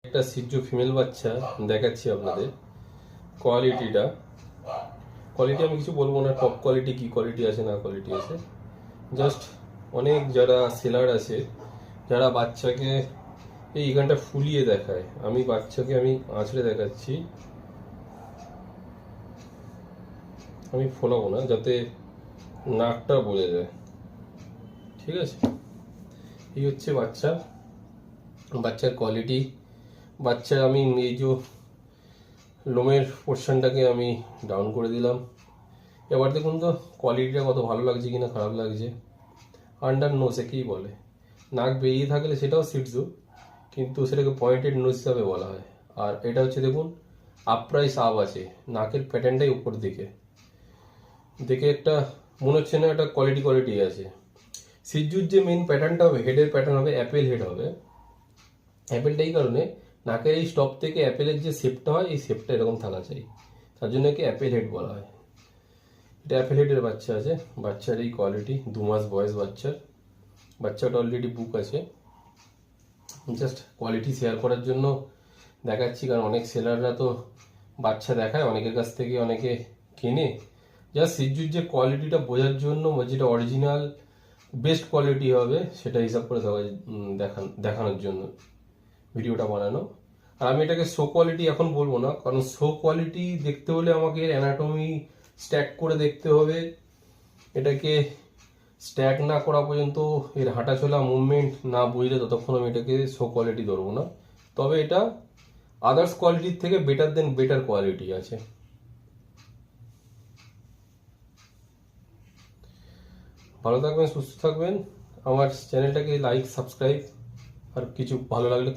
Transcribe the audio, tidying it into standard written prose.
একটা সিজু ফিমেল বাচ্চা দেখাচ্ছি আপনাদের। কোয়ালিটি আমি কিছু বলবো না, টপ কোয়ালিটি কি কোয়ালিটি আছে না কোয়ালিটি আছে, জাস্ট অনেক যারা সেলার আছে যারা বাচ্চাকে এইখানটা ফুলিয়ে দেখায়, আমি বাচ্চাকে আমি আঁচড়ে দেখাচ্ছি, আমি ফোলাবো না যাতে নাকটা বোঝা যায়, ঠিক আছে। এই হচ্ছে বাচ্চার কোয়ালিটি। বাচ্চা আমি এই যে লোমের পোর্শনটাকে আমি ডাউন করে দিলাম। এবার দেখুন তো কোয়ালিটিটা কত ভালো লাগছে কিনা খারাপ লাগছে। আন্ডার নোজ একেই বলে, নাক বেরিয়ে থাকলে সেটাও সিটজু, কিন্তু সেটাকে পয়েন্টেড নোজ হিসাবে বলা হয়। আর এটা হচ্ছে দেখুন আপরাইস আপ আছে, নাকের প্যাটার্নটাই উপর দিকে, দেখে একটা মনে হচ্ছে না একটা কোয়ালিটি আছে। সিজুর যে মেন প্যাটার্নটা হবে, হেডের প্যাটার্ন হবে অ্যাপেল হেড হবে। অ্যাপেলটা এই কারণে, নাকের এই স্টপ থেকে অ্যাপেলের যে শেপটা হয় এই শেপটা এরকম থাকা চাই, তার জন্য একে অ্যাপেল হেড বলা হয়। এটা অ্যাপেল হেডের বাচ্চা আছে। বাচ্চার এই কোয়ালিটি, 2 মাস বয়স বাচ্চাটা অলরেডি বুক আছে। জাস্ট কোয়ালিটি শেয়ার করার জন্য দেখাচ্ছি, কারণ অনেক সেলাররা তো বাচ্চা দেখায়, অনেকের কাছ থেকে অনেকে কেনে, জাস্ট সিজুর যে কোয়ালিটিটা বোঝার জন্য, যেটা অরিজিনাল বেস্ট কোয়ালিটি হবে সেটা হিসাব করে দেখানোর জন্য ভিডিওটা বানানো। আর আমি এটাকে শো কোয়ালিটি এখন বলবো না, কারণ শো কোয়ালিটি দেখতে হলে আমাকে অ্যানাটমি স্ট্যাক করে দেখতে হবে। এটাকে স্ট্যাক না করা পর্যন্ত, এর হাঁটাচলা মুভমেন্ট না বুঝলে ততক্ষণ আমি এটাকে শো কোয়ালিটি ধরবো না। তবে এটা আদার্স কোয়ালিটির থেকে বেটার কোয়ালিটি আছে। ভালো থাকবেন, সুস্থ থাকবেন। আমার চ্যানেলটাকে লাইক, সাবস্ক্রাইব আর কিছু ভালো লাগলে